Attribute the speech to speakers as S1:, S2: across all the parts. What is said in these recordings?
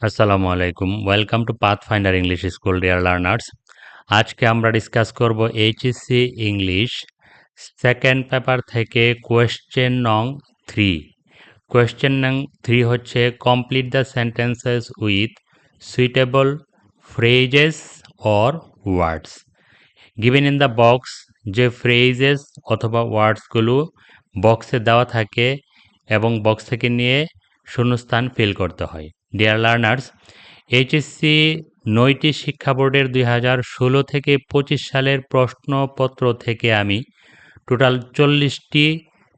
S1: আসসালামু আলাইকুম। Welcome to pathfinder English school dear learners. আজকে আমরা ডিসকাস করব এইচএসসি ইংলিশ সেকেন্ড পেপার থেকে কোয়েশ্চেন নং 3। কোয়েশ্চেন নং 3 হচ্ছে complete the sentences with suitable phrases or words given in the box. যে ফ্রেজেস অথবা ওয়ার্ডসগুলো বক্সে দেওয়া থাকে এবং বক্স থেকে নিয়ে শূন্যস্থান ফিল করতে হয়। ডিয়ার লার্নার্স, এইচএসসি ৯টি শিক্ষা বোর্ডের ২০১৬ থেকে ২৫ সালের প্রশ্নপত্র থেকে আমি টোটাল ৪০টি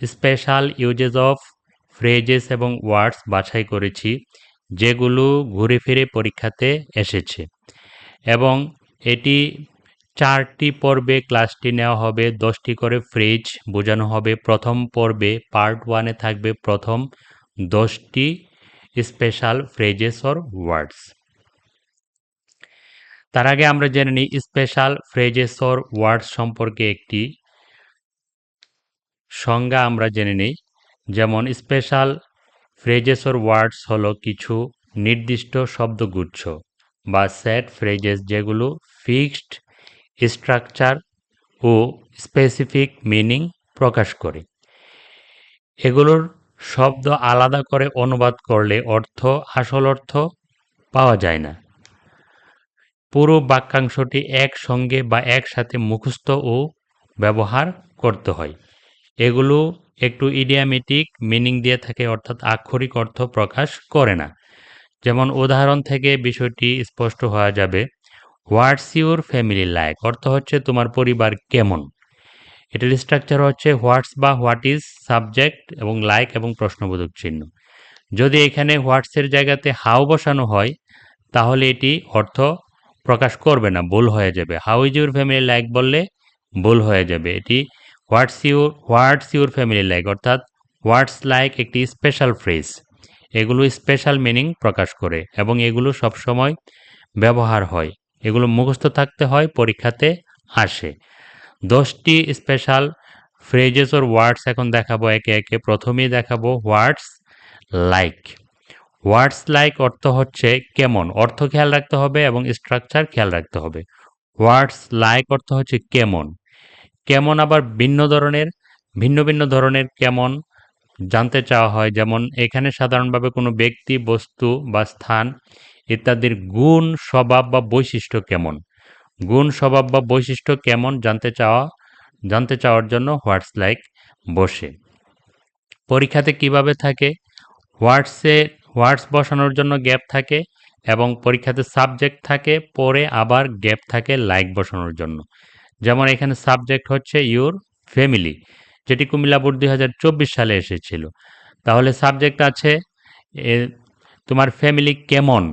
S1: স্পেশাল ইউজেস অফ ফ্রেজেস এবং ওয়ার্ডস বাছাই করেছি, যেগুলো ঘুরে ফিরে পরীক্ষাতে এসেছে। এবং এটি ৪টি পর্বে ক্লাসটি নেওয়া হবে। ১০টি করে ফ্রেজ বোঝানো হবে। প্রথম পর্বে পার্ট 1-এ থাকবে প্রথম ১০টি স্পেশাল ফ্রেজেস অর ওয়ার্ডস। তার আগে আমরা জেনে নিই স্পেশাল ফ্রেজেস অর ওয়ার্ডস সম্পর্কে একটি সংজ্ঞা আমরা জেনে নিই। যেমন স্পেশাল ফ্রেজেস অর ওয়ার্ডস হলো কিছু নির্দিষ্ট শব্দগুচ্ছ বা সেট ফ্রেজেস, যেগুলো ফিক্সড স্ট্রাকচার ও স্পেসিফিক মিনিং প্রকাশ করে। এগুলোর শব্দ আলাদা করে অনুবাদ করলে আসল অর্থ পাওয়া যায় না। পুরো বাক্যাংশটি একসঙ্গে বা একসাথে মুখস্থ ও ব্যবহার করতে হয়। এগুলো একটু ইডিয়ামেটিক মিনিং দিয়ে থাকে, অর্থাৎ আক্ষরিক অর্থ প্রকাশ করে না। যেমন উদাহরণ থেকে বিষয়টি স্পষ্ট হওয়া যাবে। হোয়াটস ইউর ফ্যামিলি লাইক অর্থ হচ্ছে তোমার পরিবার কেমন। এটার স্ট্রাকচার হচ্ছে হোয়াটস বা হোয়াট ইজ সাবজেক্ট এবং লাইক এবং প্রশ্নবোধক চিহ্ন। যদি এখানে হোয়াটসের জায়গাতে হাউ বসানো হয়, তাহলে এটি অর্থ প্রকাশ করবে না, ভুল হয়ে যাবে। How is your family like বললে ভুল হয়ে যাবে। এটি হোয়াটস ইউর ফ্যামিলি লাইক অর্থাৎ হোয়াটস লাইক একটি স্পেশাল ফ্রেজ। এগুলো স্পেশাল মিনিং প্রকাশ করে এবং এগুলো সবসময় ব্যবহার হয়। এগুলো মুখস্থ থাকতে হয়, পরীক্ষাতে আসে। 10টি স্পেশাল ফ্রেজেস ওর ওয়ার্ডস এখন দেখাবো একে একে। প্রথমেই দেখাবো হোয়াটস লাইক। হোয়াটস লাইক অর্থ হচ্ছে কেমন। অর্থ খেয়াল রাখতে হবে এবং স্ট্রাকচার খেয়াল রাখতে হবে। হোয়াটস লাইক অর্থ হচ্ছে কেমন। কেমন আবার ভিন্ন ভিন্ন ধরনের কেমন জানতে চাওয়া হয়। যেমন এখানে সাধারণভাবে কোনো ব্যক্তি, বস্তু বা স্থান ইত্যাদির গুণ, স্বভাব বা বৈশিষ্ট্য কেমন। গুণ, স্বভাব বা বৈশিষ্ট্য কেমন জানতে চাওয়ার জন্য হোয়াটস লাইক বসে। পরীক্ষাতে কিভাবে থাকে? হোয়াটস বসানোর জন্য গ্যাপ থাকে এবং পরীক্ষাতে সাবজেক্ট থাকে, পরে আবার গ্যাপ থাকে লাইক বসানোর জন্য। যেমন এখানে সাবজেক্ট হচ্ছে ইউর ফ্যামিলি, যেটি কুমিল্লা বোর্ড ২০২৪ সালে এসেছিল। তাহলে সাবজেক্ট আছে তোমার ফ্যামিলি কেমন।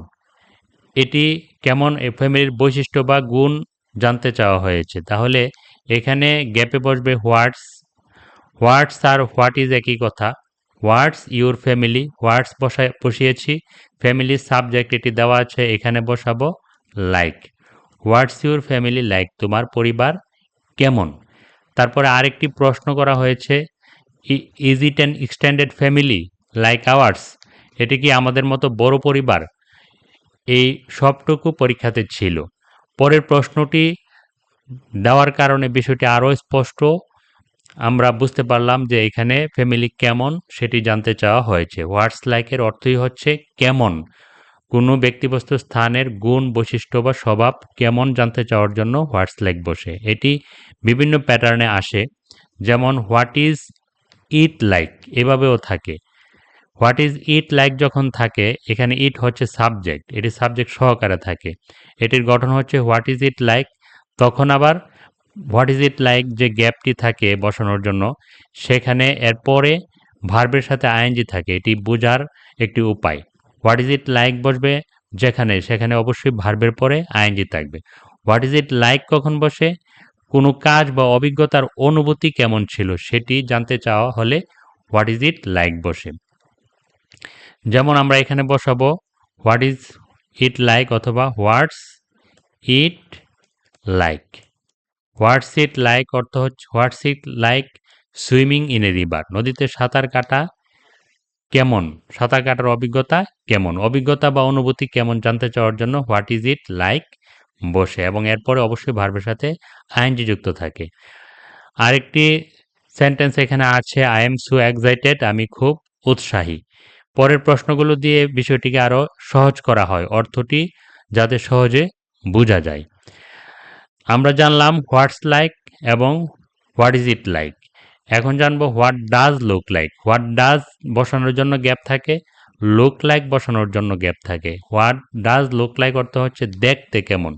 S1: এটি কেমন, ফ্যামিলির বৈশিষ্ট্য বা গুণ জানতে চাওয়া হয়েছে। তাহলে এখানে গ্যাপে বসবে হোয়াটস আর হোয়াট ইজ একই কথা। হোয়াটস ইউর ফ্যামিলি, হোয়াটস বসিয়েছি, ফ্যামিলি সাবজেক্ট এটি দেওয়া আছে, এখানে বসাবো like. What's your family like, তোমার পরিবার কেমন। তারপরে আরেকটি প্রশ্ন করা হয়েছে, is it an extended family like hours, এটি কি আমাদের মতো বড় পরিবার। এই সবটুকু পরীক্ষাতে ছিল। পরের প্রশ্নটি দেওয়ার কারণে বিষয়টি আরও স্পষ্ট আমরা বুঝতে পারলাম যে এখানে ফ্যামিলি কেমন সেটি জানতে চাওয়া হয়েছে। হোয়াটস লাইকের অর্থই হচ্ছে কেমন, কোনো ব্যক্তিবস্তু স্থানের গুণ, বৈশিষ্ট্য বা স্বভাব কেমন জানতে চাওয়ার জন্য হোয়াটস লাইক বসে। এটি বিভিন্ন প্যাটার্নে আসে। যেমন হোয়াট ইজ ইট লাইক এভাবেও থাকে। হোয়াট ইজ ইট লাইক যখন থাকে, এখানে ইট হচ্ছে সাবজেক্ট, এটি সাবজেক্ট সহকারে থাকে। এটির গঠন হচ্ছে হোয়াট ইজ ইট লাইক। তখন আবার হোয়াট ইজ ইট লাইক যে গ্যাপটি থাকে বসানোর জন্য, সেখানে এরপরে ভার্বের সাথে আইএনজি থাকে। এটি বোঝার একটি উপায়। হোয়াট ইজ ইট লাইক বসবে সেখানে অবশ্যই ভার্বের পরে আইএনজি থাকবে। হোয়াট ইজ ইট লাইক কখন বসে? কোনো কাজ বা অভিজ্ঞতার অনুভূতি কেমন ছিল সেটি জানতে চাওয়া হলে হোয়াট ইজ ইট লাইক বসে। যেমন আমরা এখানে বসাবো হোয়াট ইজ ইট লাইক অথবা হোয়াটস it like. What's it like অর্থ হচ্ছে what's it like swimming in a river, নদীতে সাঁতার কাটা কেমন, সাঁতার কাটার অভিজ্ঞতা কেমন, অভিজ্ঞতা বা অনুভূতি কেমন জানতে চাওয়ার জন্য হোয়াট ইজ ইট লাইক বসে এবং এরপরে অবশ্যই ভার্বের সাথে আইএনজি যুক্ত থাকে। আরেকটি সেন্টেন্স এখানে আছে, আই এম সো এক্সাইটেড, আমি খুব উৎসাহী। পরের প্রশ্নগুলো দিয়ে বিষয়টিকে আরও সহজ করা হয়, অর্থটি যাতে সহজে বোঝা যায়। আমরা জানলাম হোয়াটস লাইক এবং হোয়াট ইজ ইট লাইক। এখন জানবো what does look like. What does বসানোর জন্য গ্যাপ থাকে, লুক লাইক বসানোর জন্য গ্যাপ থাকে। হোয়াট ডাজ লুক লাইক অর্থ হচ্ছে দেখতে কেমন,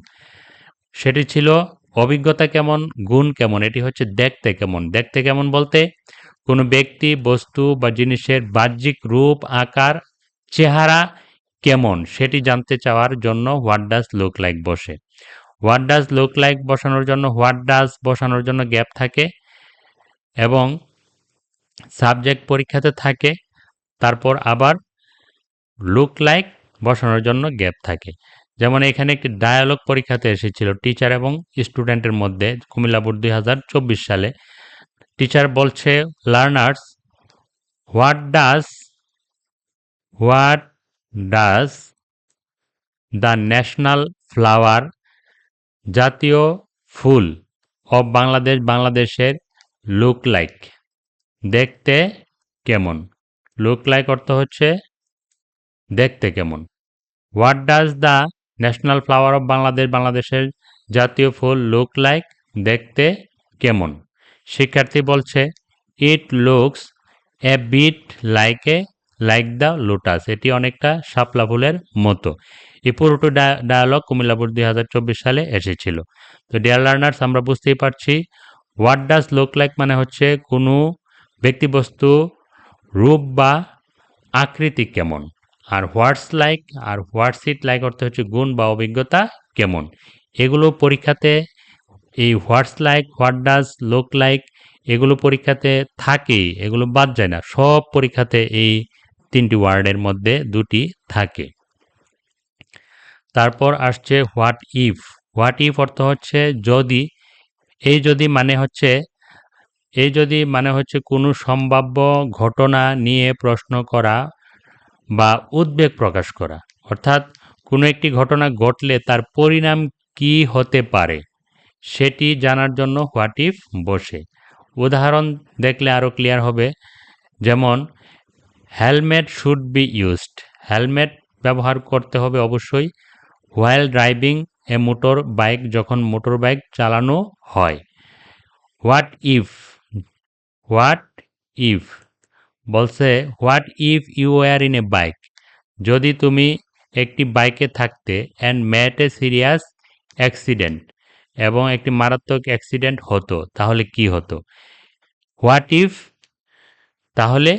S1: সেটি ছিল অভিজ্ঞতা কেমন, গুণ কেমন, এটি হচ্ছে দেখতে কেমন। দেখতে কেমন বলতে কোনো ব্যক্তি, বস্তু বা জিনিসের বাহ্যিক রূপ, আকার, চেহারা কেমন সেটি জানতে চাওয়ার জন্য হোয়াট ডাজ লুক লাইক বসে। হোয়াট ডাজ লুক লাইক বসানোর জন্য হোয়াট ডাজ বসানোর জন্য গ্যাপ থাকে এবং সাবজেক্ট পরীক্ষাতে থাকে, তারপর আবার লুক লাইক বসানোর জন্য গ্যাপ থাকে। যেমন এখানে একটি ডায়ালগ পরীক্ষাতে এসেছিল টিচার এবং স্টুডেন্টের মধ্যে, কুমিল্লা বোর্ড 2024 সালে। টিচার বলছে, learners what does the national flower, জাতীয় ফুল অব বাংলাদেশ, বাংলাদেশের লুক লাইক, দেখতে কেমন। লুক লাইক অর্থ হচ্ছে দেখতে কেমন। What does the national flower of Bangladesh, বাংলাদেশের জাতীয় ফুল লুক লাইক, দেখতে কেমন। শিক্ষার্থী বলছে, it looks a bit like the lotus, এটি অনেকটা শাপলা ফুলের মতো। এই পুরোটো ডায়ালগ কুমিল্লা বোর্ড 2024 সালে এসেছিল। তো ডিয়ার লার্নার্স, আমরা বুঝতেই পারছি হোয়াট ডাজ লুক লাইক মানে হচ্ছে কোনো ব্যক্তিবস্তু রূপ বা আকৃতি কেমন, আর হোয়াটস like R what's it like অর্থ হচ্ছে গুণ বা অভিজ্ঞতা কেমন। এগুলো পরীক্ষাতে, এই what's like, what does look like, এগুলো পরীক্ষাতে থাকেই, এগুলো বাদ যায় না। সব পরীক্ষাতে এই তিনটি ওয়ার্ডের মধ্যে দুটি থাকে। তারপর আসছে হোয়াট ইফ। হোয়াট ইফ অর্থ হচ্ছে যদি। এই যদি মানে হচ্ছে কোনো সম্ভাব্য ঘটনা নিয়ে প্রশ্ন করা বা উদ্বেগ প্রকাশ করা, অর্থাৎ কোনো একটি ঘটনা ঘটলে তার পরিণাম কি হতে পারে সেটি জানার জন্য হোয়াট ইফ বসে। উদাহরণ দেখলে আরও ক্লিয়ার হবে। যেমন helmet should be used, helmet ব্যবহার করতে হবে অবশ্যই while driving a motor bike, যখন মোটর বাইক চালানো হয়। হোয়াট ইফ বলছে, what if you were in a bike, যদি তুমি একটি বাইকে থাকতে, and met a serious accident, এবং একটি মারাত্মক অ্যাক্সিডেন্ট হতো, তাহলে কি হতো। হোয়াট ইফ, তাহলে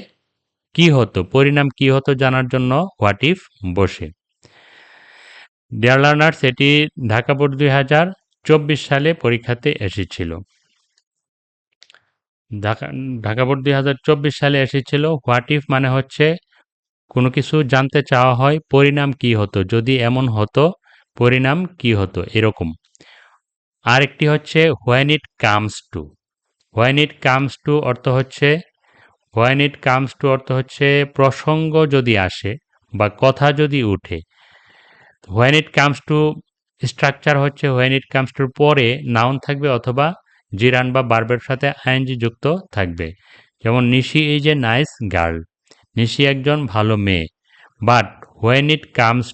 S1: কি হতো, পরিণাম কি হতো জানার জন্য হোয়াট ইফ বসে। ডিয়ার লার্নার্স, এটি ঢাকা বোর্ড 2024 সালে পরীক্ষাতে এসেছিল। ঢাকা বোর্ড 2024 সালে এসেছিল। হোয়াট ইফ মানে হচ্ছে কোনো কিছু জানতে চাওয়া হয়, পরিণাম কি হতো, যদি এমন হতো পরিণাম কি হতো, এরকম। আরেকটি হচ্ছে when it comes to. When it comes to অর্থ হচ্ছে প্রসঙ্গ যদি আসে বা কথা যদি উঠে। When it comes to structure হচ্ছে হোয়েন ইট কামস টুর পরে নাউন থাকবে অথবা জিরান বা বার্বের সাথে আইএনজি যুক্ত থাকবে। যেমন নিশি ইজ এ নাইস গার্ল, নিশি একজন ভালো মেয়ে। But when it comes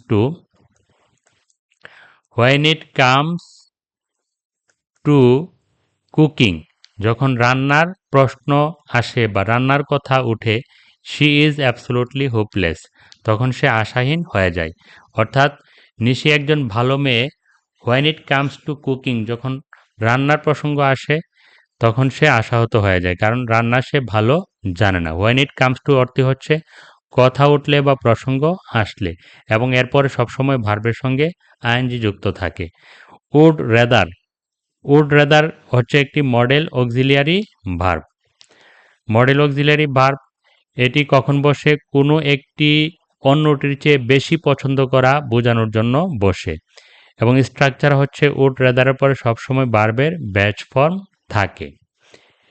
S1: to cooking, যখন রান্নার প্রশ্ন আসে বা রান্নার কথা উঠে, শি ইজ অ্যাবসোলুটলি হোপলেস, তখন সে আশাহীন হয়ে যায়। অর্থাৎ নিশি একজন ভালো মেয়ে, when it comes to cooking, যখন রান্নার প্রসঙ্গ আসে তখন সে আশাহত হয়ে যায়, কারণ রান্না সে ভালো জানে না। হোয়েন ইট কামস টু অর্থ হচ্ছে কথা উঠলে বা প্রসঙ্গ আসলে, এবং এরপরে সবসময় ভার্বের সঙ্গে আইএনজি যুক্ত থাকে। উড রেদার হচ্ছে একটি মডেল অক্সিলিয়ারি ভার্ব। এটি কখন বসে, কোনো একটি অন্যটির চেয়ে বেশি পছন্দ করা বোঝানোর জন্য বসে, এবং স্ট্রাকচার হচ্ছে উড রেদারের পরে সবসময় ভার্বের ব্যাচ ফর্ম থাকে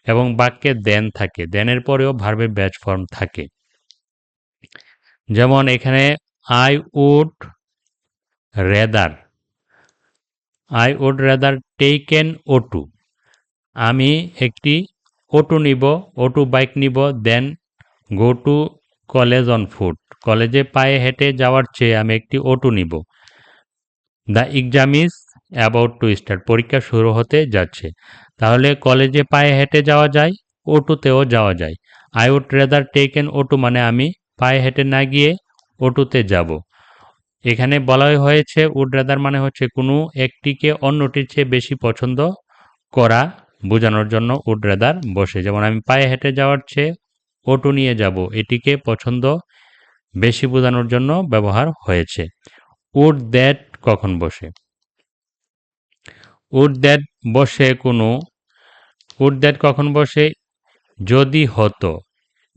S1: এবং বাক্যে দেন থাকে, দেনের পরেও ভার্বের ব্যাচ ফর্ম থাকে। যেমন এখানে I would rather take an auto. আমি একটি অটো নিব, অটো বাইক নিব, then go to college on foot. কলেজে পায়ে হেঁটে যাওয়ার চেয়ে আমি একটি অটো নিব। The exam is about to start. পরীক্ষা শুরু হতে যাচ্ছে। তাহলে কলেজে পায়ে হেঁটে যাওয়া যায়, অটোতেও যাওয়া যায়। I would rather take an auto মানে আমি পায়ে হেঁটে না গিয়ে অটোতে যাব। এখানে বলাই হয়েছে উড রেদার মানে হচ্ছে কোনো একটিকে অন্যটির চেয়ে বেশি পছন্দ করা বোঝানোর জন্য উড রেদার বসে। যেমন আমি পায়ে হেঁটে যাওয়ার চেয়ে অটো নিয়ে যাব, এটিকে পছন্দ বেশি বোঝানোর জন্য ব্যবহার হয়েছে। উড দ্যাট কখন বসে? উড দ্যাট বসে কোনো উড দ্যাট কখন বসে? যদি হতো,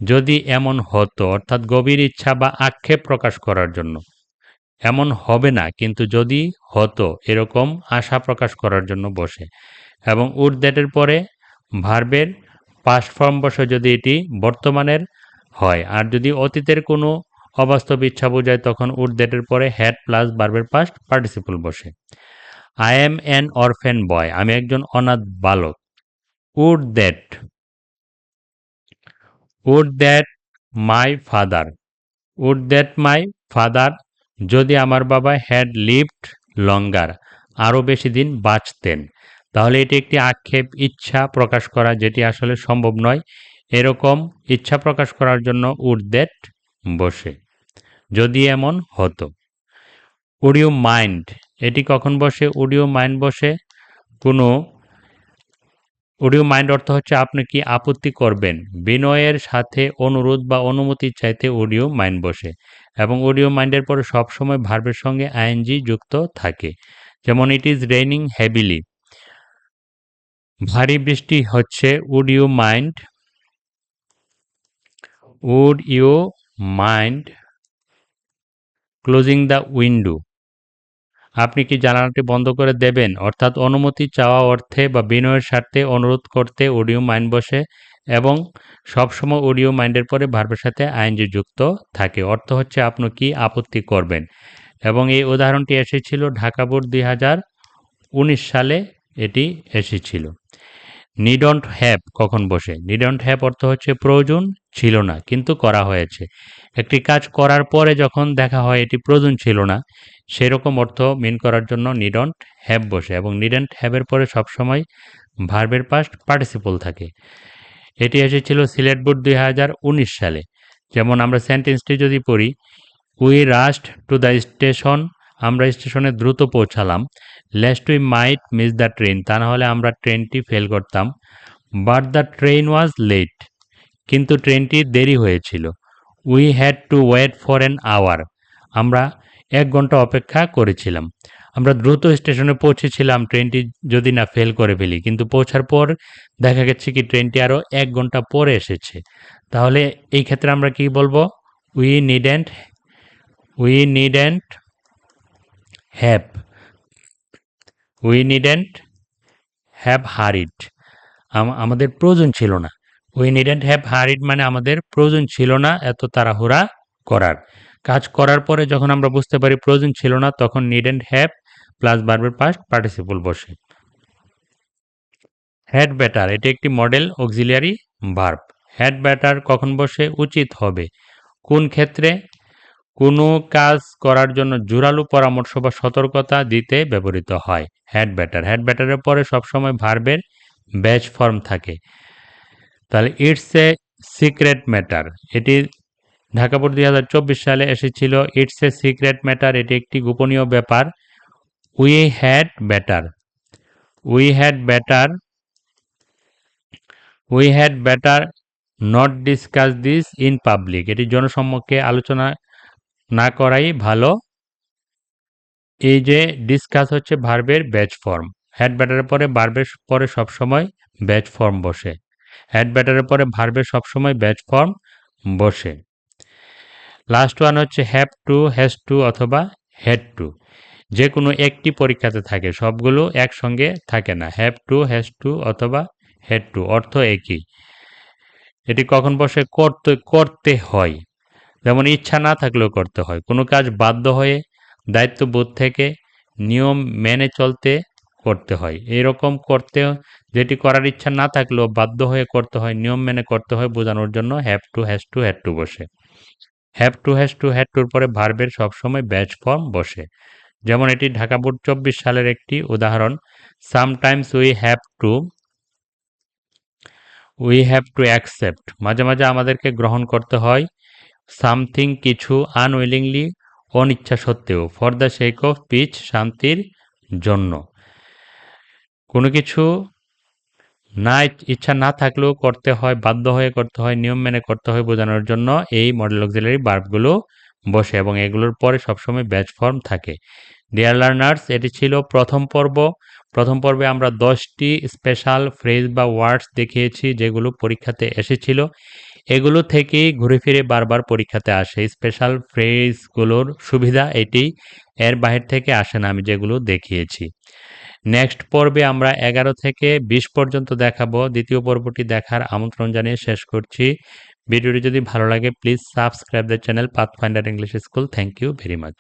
S1: যদি এমন হতো, অর্থাৎ গভীর ইচ্ছা বা আক্ষেপ প্রকাশ করার জন্য। এমন হবে না, কিন্তু যদি হতো এরকম আশা প্রকাশ করার জন্য বসে। এবং উড দ্যাটের পরে ভার্বের পাস্ট ফর্ম বসে যদি এটি বর্তমানের হয়। আর যদি অতীতের কোনো অবাস্তব ইচ্ছা বোঝায় তখন উড দ্যাটের পরে হ্যাড প্লাস ভার্বের পাস্ট পার্টিসিপল বসে। I am an orphan boy. আমি একজন অনাথ বালক। Would that would that my father would that my father যদি আমার বাবা হ্যাড লিভড লঙ্গার আরও বেশি দিন বাঁচতেন। তাহলে এটি একটি আক্ষেপ, ইচ্ছা প্রকাশ করা যেটি আসলে সম্ভব নয়, এরকম ইচ্ছা প্রকাশ করার জন্য উড দ্যাট বসে। যদি এমন হতো। উড ইউ মাইন্ড এটি কখন বসে? উড ইউ মাইন্ড বসে কোনো উড ইউ মাইন্ড অর্থ হচ্ছে আপনি কি আপত্তি করবেন, বিনয়ের সাথে অনুরোধ বা অনুমতি চাইতে উড ইউ মাইন্ড বসে। এবং উড ইউ মাইন্ডের পরে সবসময় ভার্বের সঙ্গে আইএনজি যুক্ত থাকে। যেমন ইট ইজ রেইনিং হেভিলি, ভারী বৃষ্টি হচ্ছে। Would you mind closing the window, আপনি কি জানালাটি বন্ধ করে দেবেন? অর্থাৎ অনুমতি চাওয়া অর্থে বা বিনয়ের স্বার্থে অনুরোধ করতে অডিও মাইন্ড বসে এবং সবসময় অডিও মাইন্ডের পরে ভার্বের সাথে আইএনজি যুক্ত থাকে। অর্থ হচ্ছে আপনি কি আপত্তি করবেন। এবং এই উদাহরণটি এসেছিল ঢাকা বোর্ড 2019 সালে এটি এসেছিল। নিডন্ট হ্যাভ কখন বসে? নিডন্ট হ্যাভ অর্থ হচ্ছে প্রয়োজন ছিল না কিন্তু করা হয়েছে। একটি কাজ করার পরে যখন দেখা হয় এটি প্রয়োজন ছিল না, সেরকম অর্থ মিন করার জন্য নিডন্ট হ্যাভ বসে। এবং নিডন্ট হ্যাভের পরে সবসময় ভার্বের পাস্ট পার্টিসিপল থাকে। এটি এসেছিল সিলেট বোর্ড 2019 সালে। যেমন আমরা সেন্টেন্সটি যদি পড়ি, we rushed to the station, আমরা স্টেশনে দ্রুত পৌঁছালাম। Lest we might miss the train, তা না হলে আমরা ট্রেনটি ফেল করতাম। But the train was late, কিন্তু ট্রেনটি দেরি হয়েছিল। We had to wait for an hour, আমরা 1 ঘন্টা অপেক্ষা করেছিলাম। আমরা দ্রুত স্টেশনে পৌঁছেছিলাম ট্রেনটি যদি না ফেল করে ফেলি, কিন্তু পৌঁছার পর দেখা গেছে কি ট্রেনটি আরও 1 ঘন্টা পরে এসেছে। তাহলে এই ক্ষেত্রে আমরা কি বলবো? We needn't we needn't have we needn't have hurried, আমাদের প্রয়োজন ছিল না। উই নিডেন্ট হ্যাভ হারিড মানে আমাদের প্রয়োজন ছিল না এত তাড়াহুড়া করার। কাজ করার পরে যখন আমরা বুঝতে পারি প্রয়োজন ছিল না তখন নিডেন্ট হ্যাভ প্লাস ভার্বের পাস্ট পার্টিসিপল বসে। হ্যাড বেটার এটি একটি model auxiliary verb. Had better কখন বসে? উচিত হবে। কোন ক্ষেত্রে? কোনো কাজ করার জন্য জোরালো পরামর্শ বা সতর্কতা দিতে ব্যবহৃত হয় হ্যাড বেটারের পরে সবসময় ভার্বের ব্যাচ ফর্ম থাকে। তাহলে ইটস এ সিক্রেট ম্যাটার, এটি ঢাকা বোর্ড 2024 সালে এসেছিল। ইটস এ সিক্রেট ম্যাটার, এটি একটি গোপনীয় ব্যাপার। We had better we had better not discuss this in public, এটি জনসম্মুখে আলোচনা না করাই ভালো। এই যে ডিসকাস হচ্ছে ভার্বের ব্যাচ ফর্ম। হ্যাড ব্যাটারের পরে ভার্বের পরে সবসময় ব্যাচ ফর্ম বসে। হ্যাড ব্যাটারের পরে ভার্বের সবসময় ব্যাচ ফর্ম বসে। লাস্ট ওয়ান হচ্ছে হ্যাভ টু, হ্যাজ টু অথবা হ্যাড টু। যে কোনো একটি পরীক্ষাতে থাকে, সবগুলো একসঙ্গে থাকে না। হ্যাভ টু, হ্যাজ টু অথবা হ্যাড টু অর্থ একই। এটি কখন বসে? করতে হয়। যেমন ইচ্ছা না থাকলেও করতে হয়, কোনো কাজ বাধ্য হয়ে দায়িত্ববোধ থেকে নিয়ম মেনে চলতে করতে হয়। এরকম করতে, যেটি করার ইচ্ছা না থাকলেও বাধ্য হয়ে করতে হয়, নিয়ম মেনে করতে হয় বোঝানোর জন্য have to, has to, had to বসে। Have to, has to, had টুর পরে ভার্বের সবসময় ব্যাচ ফর্ম বসে। যেমন এটি ঢাকা বোর্ড 24 সালের একটি উদাহরণ। Sometimes we have to accept, মাঝে মাঝে আমাদেরকে গ্রহণ করতে হয় সামথিং কিছু, আনউইলিংলি অনিচ্ছা সত্ত্বেও, for the sake of peace শান্তির জন্য। কোনো কিছু না ইচ্ছা না থাকলেও করতে হয়, বাধ্য হয়ে করতে হয়, নিয়ম মেনে করতে হয় বোঝানোর জন্য এই মডেল অক্সিলারি ভার্বগুলো বসে এবং এগুলোর পরে সবসময় ব্যাচ ফর্ম থাকে। ডিয়ার লার্নার্স, এটি ছিল প্রথম পর্ব। প্রথম পর্বে আমরা 10টি স্পেশাল ফ্রেজ বা ওয়ার্ডস দেখিয়েছি যেগুলো পরীক্ষাতে এসেছিল। এগুলো থেকেই ঘুরে ফিরে বারবার পরীক্ষাতে আসে। স্পেশাল ফ্রেজগুলোর সুবিধা এটি, এর বাহির থেকে আসে না আমি যেগুলো দেখিয়েছি। নেক্সট পর্বে আমরা 11 থেকে 20 পর্যন্ত দেখাবো। দ্বিতীয় পর্বটি দেখার আমন্ত্রণ জানিয়ে শেষ করছি। ভিডিওটি যদি ভালো লাগে please subscribe the channel Pathfinder English School. Thank you very much.